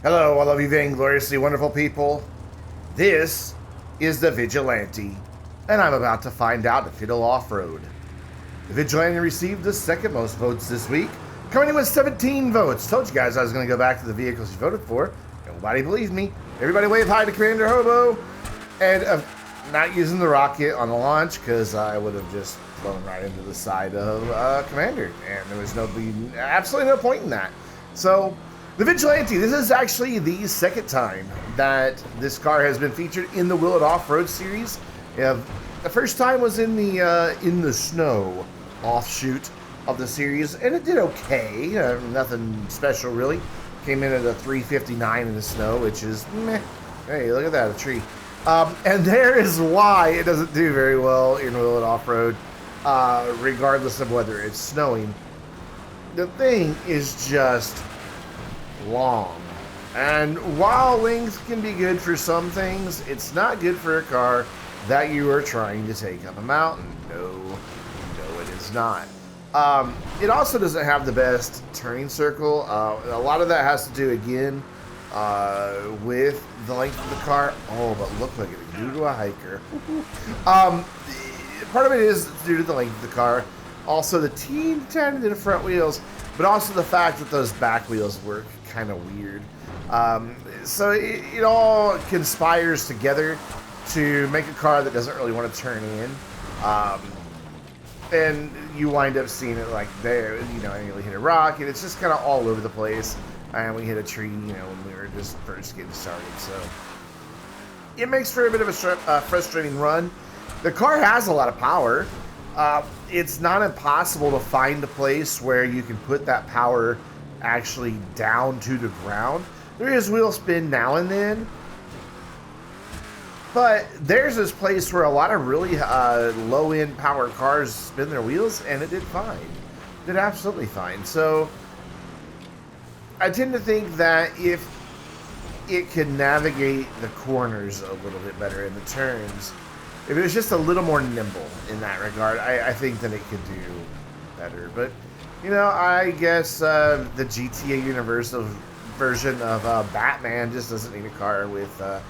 Hello, all of you vaingloriously wonderful people. This is the Vigilante, and I'm about to find out if it'll off-road. The Vigilante received the second most votes this week, coming in with 17 votes. Told you guys I was going to go back to the vehicles you voted for. Nobody believed me. Everybody wave hi to Commander Hobo. And not using the rocket on the launch, because I would have just flown right into the side of Commander, and there was absolutely no point in that. So, the Vigilante, this is actually the second time that this car has been featured in the Will It Off-Road series. The first time was in the snow offshoot of the series, and it did okay. Nothing special, really. Came in at a 359 in the snow, which is meh. Hey, look at that, a tree. And there is why it doesn't do very well in Will It Off-Road, regardless of whether it's snowing. The thing is just long, and while length can be good for some things, it's not good for a car that you are trying to take up a mountain. No, it is not. It also doesn't have the best turning circle. A lot of that has to do again with the length of the car. Oh, but look like it due to a hiker. Part of it is due to the length of the car, also the teeny tiny bit of front wheels, but also the fact that those back wheels work kind of weird. So it all conspires together to make a car that doesn't really want to turn in. And you wind up seeing it like there, and we hit a rock, and it's just kind of all over the place. And we hit a tree, when we were just first getting started. So it makes for a bit of a frustrating run. The car has a lot of power. It's not impossible to find a place where you can put that power actually down to the ground. There is wheel spin now and then, but there's this place where a lot of really low-end power cars spin their wheels, and it did fine. It did absolutely fine. So I tend to think that if it could navigate the corners a little bit better in the turns, if it was just a little more nimble in that regard, I think that it could do better. But I guess the GTA Universal version of Batman just doesn't need a car with a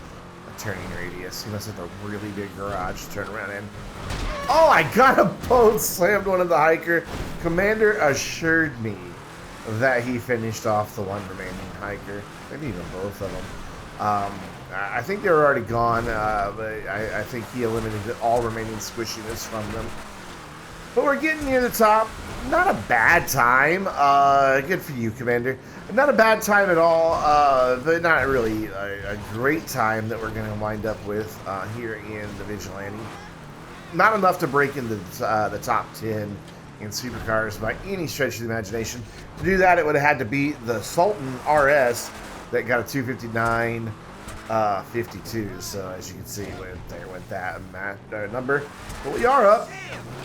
turning radius. He must have a really big garage to turn around in. Oh, I got a boat slammed one of the hiker. Commander assured me that he finished off the one remaining hiker. Maybe even both of them. I think they were already gone, but I think he eliminated all remaining squishiness from them. But we're getting near the top. Not a bad time. Good for you, Commander. Not a bad time at all, but not really a great time that we're going to wind up with here in the Vigilante. Not enough to break into the top 10 in supercars by any stretch of the imagination. To do that, it would have had to beat the Sultan RS that got a 259. 52, so as you can see, went that number. But we are up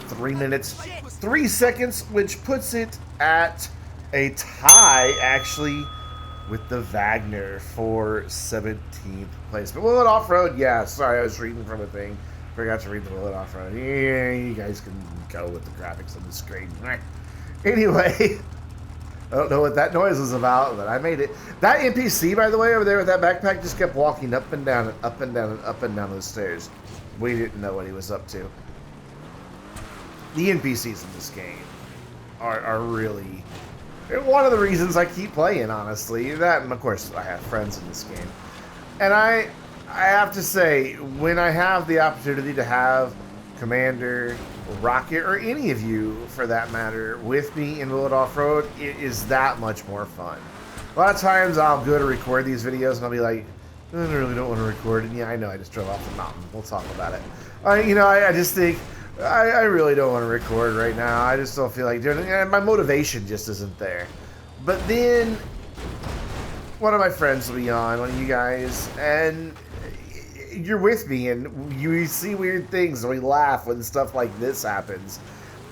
3 minutes, 3 seconds, which puts it at a tie, actually, with the Wagner for 17th place. But Will It Off-Road, yeah, sorry, I was reading from a thing. Forgot to read the Will It Off-Road. Yeah, you guys can go with the graphics on the screen. Anyway, I don't know what that noise was about, but I made it. That NPC, by the way, over there with that backpack just kept walking up and down and up and down and up and down those stairs. We didn't know what he was up to. The NPCs in this game are really one of the reasons I keep playing, honestly. That, and of course, I have friends in this game. And I have to say, when I have the opportunity to have Commander, Rocket, or any of you, for that matter, with me in Will It Off-Road, it is that much more fun. A lot of times I'll go to record these videos and I'll be like, I really don't want to record it. Yeah, I know, I just drove off the mountain. We'll talk about it. I just think, I really don't want to record right now. I just don't feel like doing it. And my motivation just isn't there. But then, one of my friends will be on, one of you guys, and you're with me, and you see weird things, and we laugh when stuff like this happens.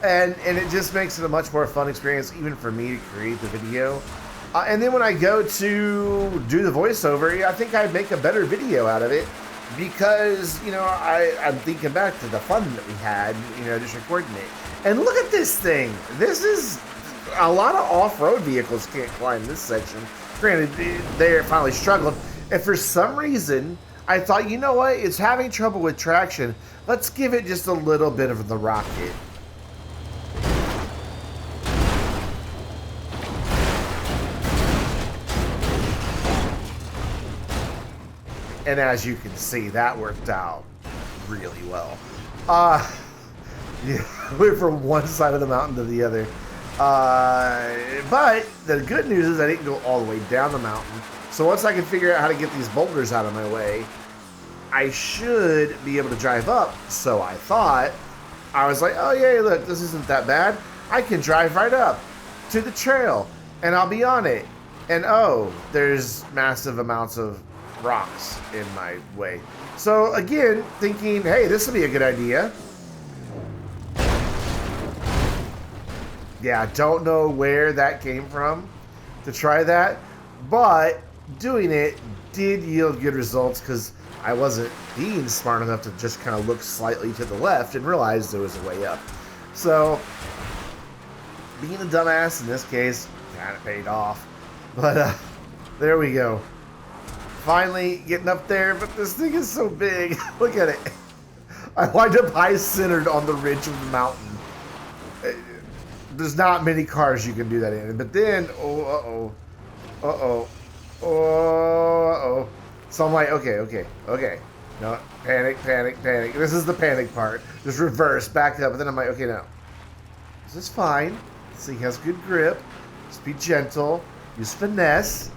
And it just makes it a much more fun experience, even for me to create the video. And then when I go to do the voiceover, I think I'd make a better video out of it because, I'm thinking back to the fun that we had, just recording it. And look at this thing. This is A lot of off-road vehicles can't climb this section. Granted, they finally struggled. And for some reason, I thought, you know what? It's having trouble with traction. Let's give it just a little bit of the rocket. And as you can see, that worked out really well. Yeah, went from one side of the mountain to the other. But the good news is I didn't go all the way down the mountain. So once I can figure out how to get these boulders out of my way, I should be able to drive up. So I thought, I was like, oh yeah, look, this isn't that bad. I can drive right up to the trail and I'll be on it. And oh, there's massive amounts of rocks in my way. So again, thinking, hey, this will be a good idea. Yeah, I don't know where that came from to try that, but doing it did yield good results because I wasn't being smart enough to just kind of look slightly to the left and realize there was a way up. So being a dumbass in this case kind of paid off. But there we go. Finally getting up there, but this thing is so big. Look at it. I wind up high-centered on the ridge of the mountain. There's not many cars you can do that in. But then, So I'm like, okay. No, panic. This is the panic part. Just reverse, back up. And then I'm like, okay, now. This is fine. This thing has good grip. Just be gentle. Use finesse.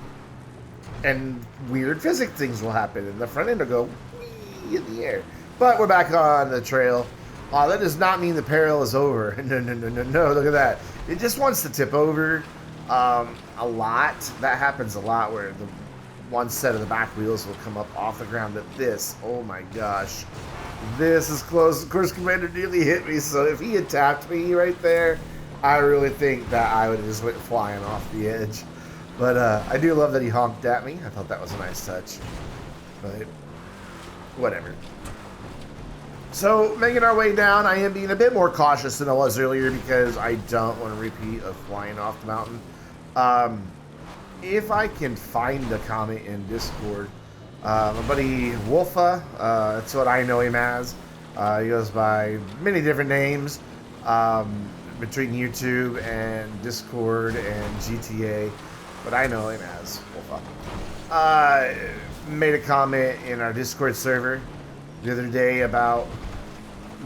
And weird physics things will happen. And the front end will go wee in the air. But we're back on the trail. That does not mean the peril is over. No, look at that. It just wants to tip over a lot. That happens a lot where the one set of the back wheels will come up off the ground. But this, oh my gosh. This is close. Of course, Commander nearly hit me. So if he had tapped me right there, I really think that I would have just went flying off the edge. But I do love that he honked at me. I thought that was a nice touch. But whatever. So, making our way down, I am being a bit more cautious than I was earlier because I don't want to repeat of flying off the mountain. If I can find the comment in Discord, my buddy Wolfa, that's what I know him as. He goes by many different names between YouTube and Discord and GTA, but I know him as Wolfa. Made a comment in our Discord server the other day about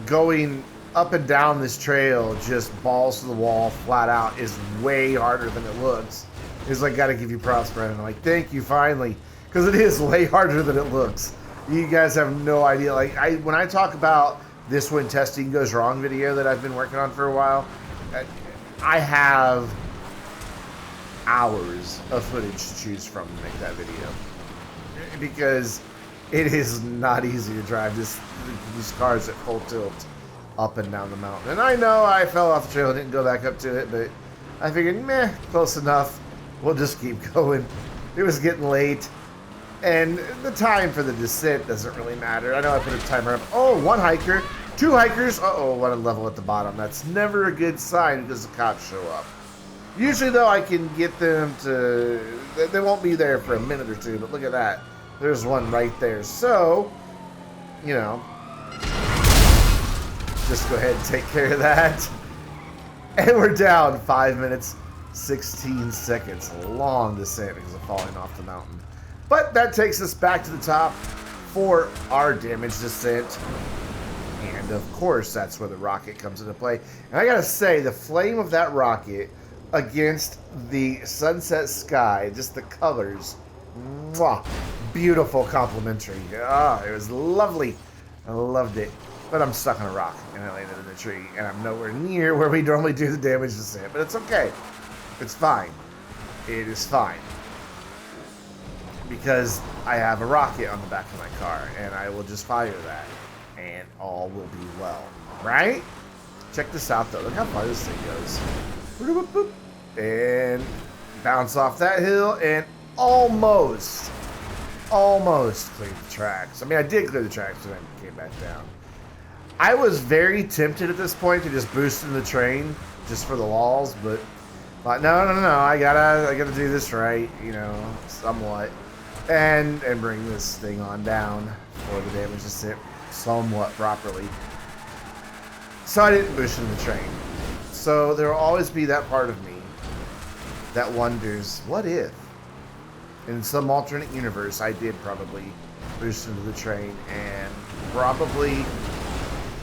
going up and down this trail just balls to the wall flat out is way harder than it looks. He's like, gotta give you props, Brandon. I'm like, thank you, finally, because it is way harder than it looks. You guys have no idea. Like, when I talk about this when testing goes wrong video that I've been working on for a while, I have hours of footage to choose from to make that video because it is not easy to drive these cars at full tilt up and down the mountain. And I know I fell off the trail and didn't go back up to it, but I figured, meh, close enough. We'll just keep going. It was getting late, and the time for the descent doesn't really matter. I know I put a timer up. Oh, one hiker, two hikers. Uh-oh, what a level at the bottom. That's never a good sign because the cops show up. Usually, though, I can get them to... They won't be there for a minute or two, but look at that. There's one right there. So, you know, just go ahead and take care of that. And we're down 5 minutes, 16 seconds. A long descent because of falling off the mountain. But that takes us back to the top for our damage descent. And, of course, that's where the rocket comes into play. And I gotta say, the flame of that rocket against the sunset sky, just the colors, mwah, beautiful complementary. Ah, it was lovely. I loved it. But I'm stuck on a rock, and I landed in a tree, and I'm nowhere near where we normally do the damage descent. But it's okay. It's fine. It is fine. Because I have a rocket on the back of my car, and I will just fire that, and all will be well. Right? Check this out, though. Look how far this thing goes. And bounce off that hill, and almost cleared the tracks. I mean, I did clear the tracks, and I came back down. I was very tempted at this point to just boost in the train just for the walls, but But no, I gotta do this right, you know, somewhat, and bring this thing on down for the damage to sit somewhat properly. So I didn't boost into the train. So there will always be that part of me that wonders, what if in some alternate universe I did probably boost into the train and probably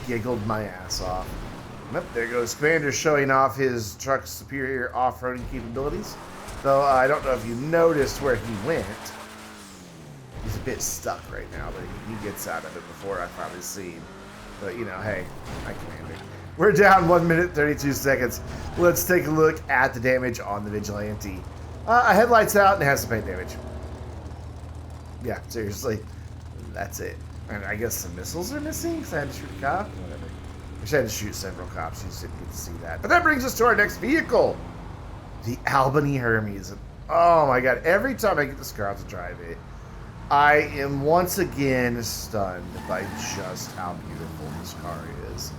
giggled my ass off. Yep, there goes Commander showing off his truck's superior off-roading capabilities. Though I don't know if you noticed where he went. He's a bit stuck right now, but he gets out of it before I finally see him. But, you know, hey, hi, Commander. We're down 1 minute, 32 seconds. Let's take a look at the damage on the Vigilante. A headlight's out and it has some paint damage. Yeah, seriously. That's it. And I guess some missiles are missing because I had to shoot a cop. Whatever. I had to shoot several cops. You just didn't get to see that. But that brings us to our next vehicle. The Albany Hermes. Oh my god. Every time I get this car out to drive it, I am once again stunned by just how beautiful this car is.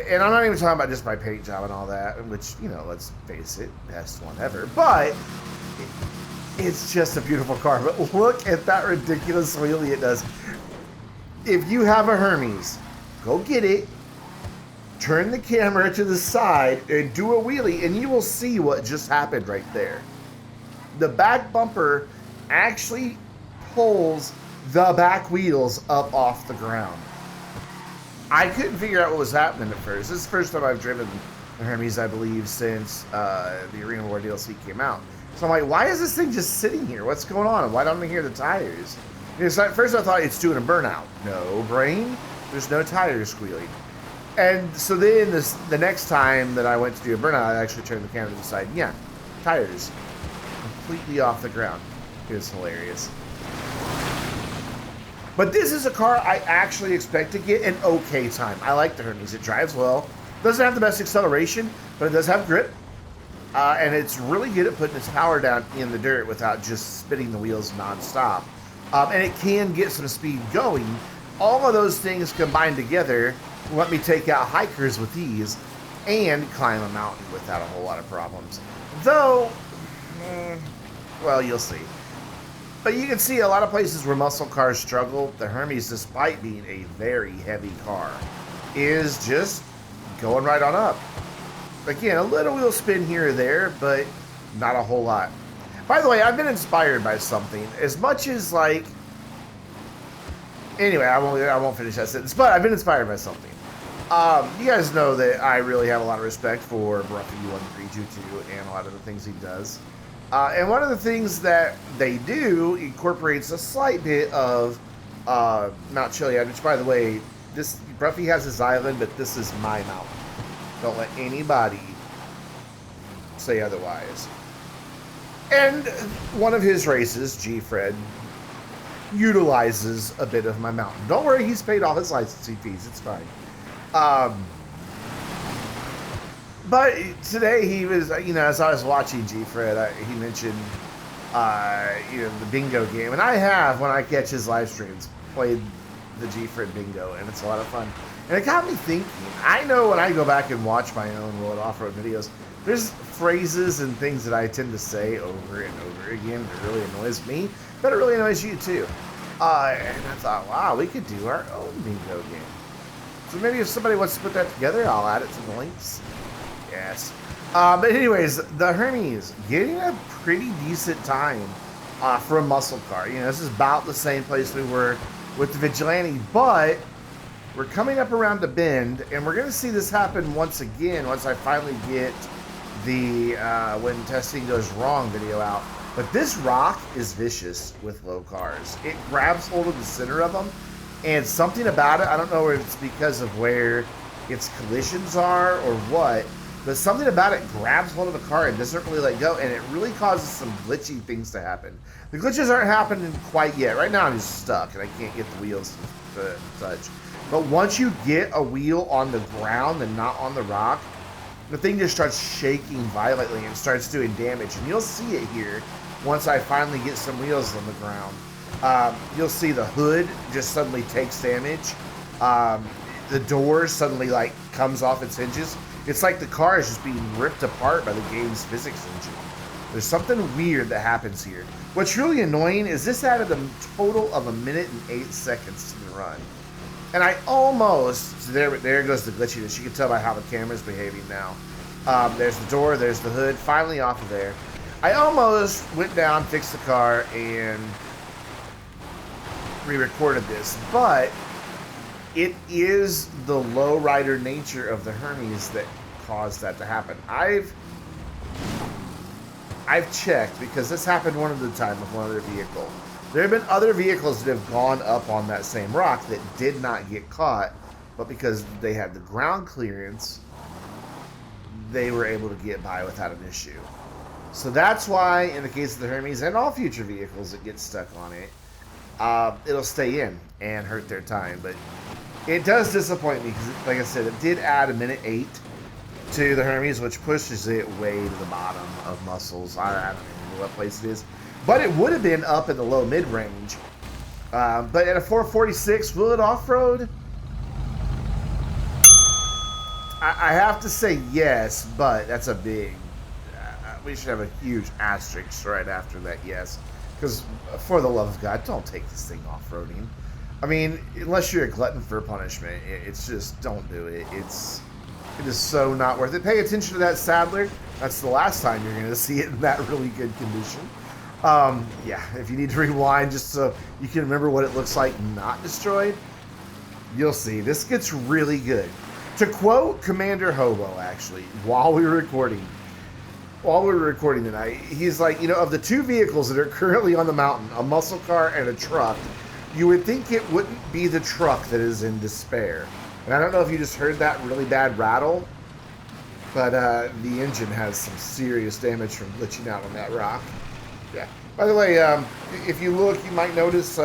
And I'm not even talking about just my paint job and all that, which, you know, let's face it, best one ever. But it's just a beautiful car. But look at that ridiculous wheelie it does. If you have a Hermes, go get it, turn the camera to the side, and do a wheelie, and you will see what just happened right there. The back bumper actually pulls the back wheels up off the ground. I couldn't figure out what was happening at first. This is the first time I've driven the Hermes, I believe, since the Arena War DLC came out. So I'm like, why is this thing just sitting here? What's going on? Why don't I hear the tires? So at first I thought it's doing a burnout. No, brain, there's no tires squealing. And so then the next time that I went to do a burnout, I actually turned the camera to the side. Yeah, tires completely off the ground. It was hilarious. But this is a car I actually expect to get an okay time. I like the Hermes. It drives well. Doesn't have the best acceleration, but it does have grip. And it's really good at putting its power down in the dirt without just spinning the wheels nonstop. And it can get some speed going. All of those things combined together let me take out hikers with ease and climb a mountain without a whole lot of problems. Though, well, you'll see. But you can see a lot of places where muscle cars struggle. The Hermes, despite being a very heavy car, is just going right on up. Again, a little wheel spin here or there, but not a whole lot. By the way, I've been inspired by something. As much as, like... Anyway, I won't finish that sentence, but I've been inspired by something. You guys know that I really have a lot of respect for Bruffy1322 and a lot of the things he does. And one of the things that they do incorporates a slight bit of Mount Chiliad, which, by the way, this Bruffy has his island, but this is my mountain. Don't let anybody say otherwise. And one of his races, G-Fred, utilizes a bit of my mountain. Don't worry, he's paid all his licensing fees. It's fine. But today he was, you know, as I was watching G-Fred, he mentioned, you know, the bingo game. And I have, when I catch his live streams, played the G-Fred bingo, and it's a lot of fun. And it got me thinking. I know when I go back and watch my own World Off-Road videos, there's phrases and things that I tend to say over and over again that really annoys me, but it really annoys you too. And I thought, wow, we could do our own bingo game. So maybe if somebody wants to put that together, I'll add it to the links. Yes. But anyways, the Hermes, getting a pretty decent time for a muscle car. You know, this is about the same place we were with the Vigilante, but we're coming up around the bend, and we're going to see this happen once again once I finally get the when testing goes wrong video out. But this rock is vicious with low cars. It grabs hold of the center of them, and something about it, I don't know if it's because of where its collisions are or what, but something about it grabs hold of the car and doesn't really let go, and it really causes some glitchy things to happen. The glitches aren't happening quite yet. Right now I'm just stuck, and I can't get the wheels to touch. But once you get a wheel on the ground and not on the rock, the thing just starts shaking violently and starts doing damage. And you'll see it here once I finally get some wheels on the ground. You'll see the hood just suddenly takes damage. The door suddenly like comes off its hinges. It's like the car is just being ripped apart by the game's physics engine. There's something weird that happens here. What's really annoying is this added a total of 1 minute and 8 seconds to the run. And I almost, so there goes the glitchiness. You can tell by how the camera's behaving now. There's the door, there's the hood, finally off of there. I almost went down, fixed the car, and re-recorded this, but it is the low-rider nature of the Hermes that caused that to happen. I've checked, because this happened one at a time with one other vehicle. There have been other vehicles that have gone up on that same rock that did not get caught, but because they had the ground clearance, they were able to get by without an issue. So that's why, in the case of the Hermes and all future vehicles that get stuck on it, it'll stay in and hurt their time. But it does disappoint me because, like I said, it did add 1 minute 8 to the Hermes, which pushes it way to the bottom of muscles. I don't even know what place it is. But it would have been up in the low mid-range. But at a 446, will it off-road? I have to say yes, but that's a big... we should have a huge asterisk right after that yes. Because, for the love of God, don't take this thing off-roading. I mean, unless you're a glutton for punishment, it's just, don't do it. It is so not worth it. Pay attention to that saddler. That's the last time you're going to see it in that really good condition. Yeah, if you need to rewind just so you can remember what it looks like not destroyed, you'll see. This gets really good. To quote Commander Hobo, actually, while we were recording tonight, he's like, you know, of the two vehicles that are currently on the mountain, a muscle car and a truck, you would think it wouldn't be the truck that is in despair. And I don't know if you just heard that really bad rattle, but the engine has some serious damage from glitching out on that rock. Yeah. By the way, if you look, you might notice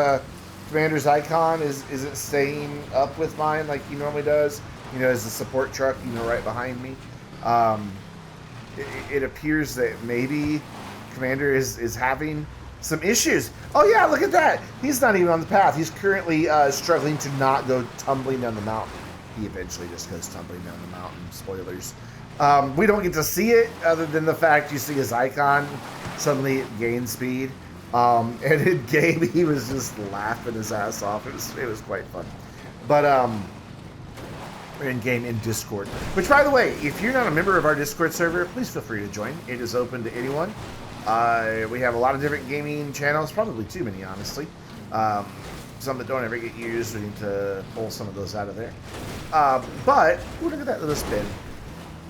Commander's icon isn't staying up with mine like he normally does. You know, as the support truck, you know, right behind me. It appears that maybe Commander is having some issues. Oh yeah, look at that. He's not even on the path. He's currently struggling to not go tumbling down the mountain. He eventually just goes tumbling down the mountain. Spoilers. We don't get to see it other than the fact you see his icon. Suddenly it gains speed. And in game, he was just laughing his ass off. It was quite fun. But in game in Discord. Which, by the way, if you're not a member of our Discord server, please feel free to join. It is open to anyone. We have a lot of different gaming channels, probably too many, honestly. Some that don't ever get used. We need to pull some of those out of there. But, ooh, look at that little spin.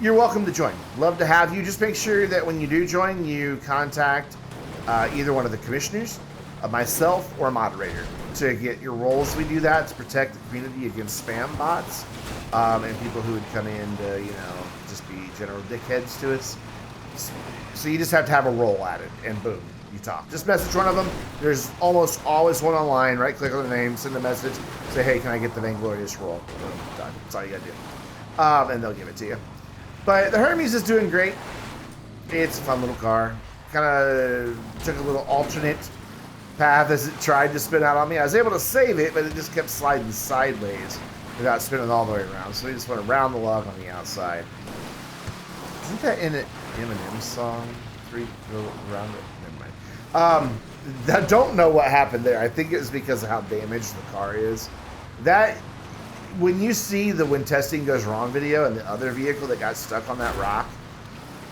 You're welcome to join. Love to have you. Just make sure that when you do join, you contact either one of the commissioners, myself, or a moderator to get your roles. We do that to protect the community against spam bots and people who would come in to, you know, just be general dickheads to us. So you just have to have a role at it, and boom, you talk. Just message one of them. There's almost always one online. Right-click on the name, send a message, say, hey, can I get the Vainglorious role? Boom, done. That's all you gotta do. And they'll give it to you. But the Hermes is doing great. It's a fun little car. Kind of took a little alternate path as it tried to spin out on me. I was able to save it, but it just kept sliding sideways without spinning all the way around. So we just went around the log on the outside. Isn't that in an Eminem song? Three go around it. Never mind. I don't know what happened there. I think it was because of how damaged the car is. That, when you see the when testing goes wrong video and the other vehicle that got stuck on that rock,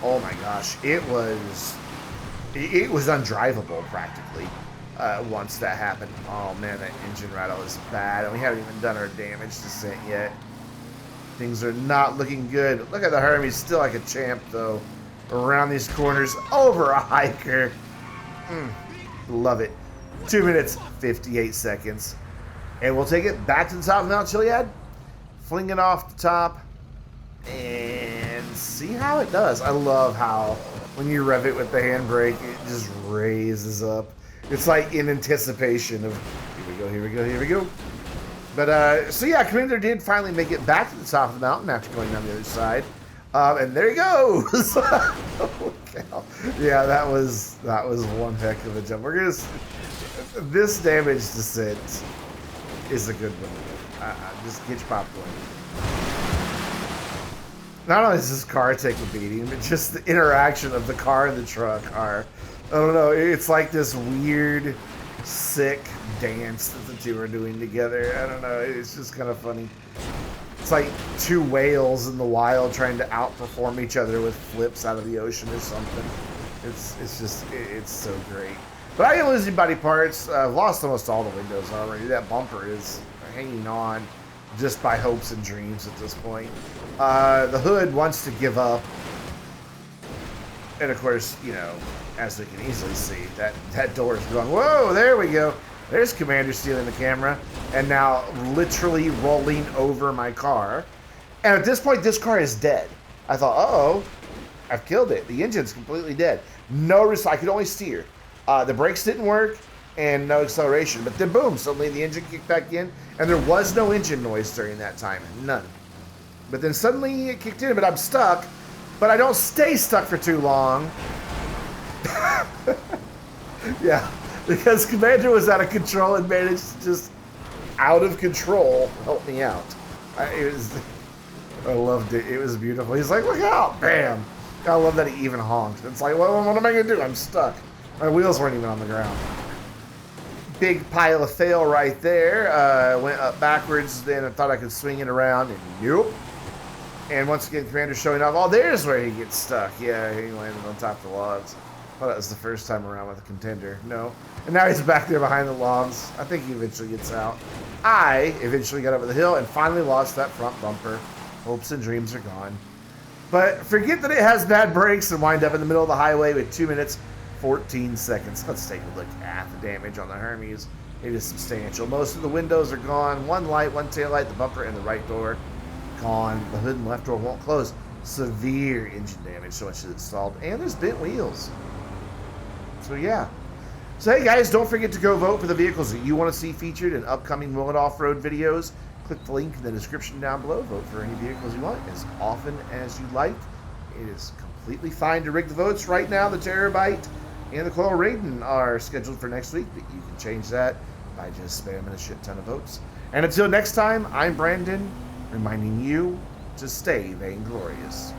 oh my gosh, it was undrivable practically once that happened. Oh man, that engine rattle is bad, and we haven't even done our damage descent yet. Things are not looking good. Look at the Hermes, still like a champ though. Around these corners, over a hiker. Love it. 2 minutes, 58 seconds. And we'll take it back to the top of Mount Chiliad, fling it off the top, and see how it does. I love how when you rev it with the handbrake, it just raises up. It's like in anticipation of, here we go, here we go, here we go. But, so yeah, Commander did finally make it back to the top of the mountain after going down the other side. And there he goes. Oh, yeah, that was one heck of a jump. This damage descent is a good one. Just get your popcorn. Not only does this car take a beating, but just the interaction of the car and the truck are, I don't know, it's like this weird, sick dance that the two are doing together. I don't know, it's just kind of funny. It's like two whales in the wild trying to outperform each other with flips out of the ocean or something. It's so great. But I didn't lose any body parts. I've lost almost all the windows already. That bumper is hanging on just by hopes and dreams at this point. The hood wants to give up. And of course, you know, as we can easily see, that door is going, whoa, there we go. There's Commander stealing the camera and now literally rolling over my car. And at this point, this car is dead. I thought, uh-oh, I've killed it. The engine's completely dead. No risk. I could only steer. The brakes didn't work and no acceleration. But then, boom, suddenly the engine kicked back in and there was no engine noise during that time. None. But then suddenly it kicked in, but I'm stuck. But I don't stay stuck for too long. Yeah, because Commander was out of control and managed to just out of control help me out. I loved it. It was beautiful. He's like, look out, bam. I love that he even honked. It's like, well, what am I going to do? I'm stuck. My wheels weren't even on the ground. Big pile of fail right there. Went up backwards, then I thought I could swing it around, and nope. And once again, Commander's showing off. Oh, there's where he gets stuck. Yeah, he landed on top of the logs. Well, that was the first time around with a contender. No. And now he's back there behind the logs. I think he eventually gets out. I eventually got over the hill and finally lost that front bumper. Hopes and dreams are gone. But forget that it has bad brakes and wind up in the middle of the highway with 2 minutes, 14 seconds. Let's take a look at the damage on the Hermes. It is substantial. Most of the windows are gone. One light, one tail light, the bumper, and the right door gone. The hood and left door won't close. Severe engine damage, so much is installed. And there's bent wheels. So yeah. So hey guys, don't forget to go vote for the vehicles that you want to see featured in upcoming Will It Off-Road videos. Click the link in the description down below. Vote for any vehicles you want as often as you like. It is completely fine to rig the votes. Right now, the Terabyte and the Coil Raiden are scheduled for next week, but you can change that by just spamming a shit ton of votes. And until next time, I'm Brandon, reminding you to stay vainglorious.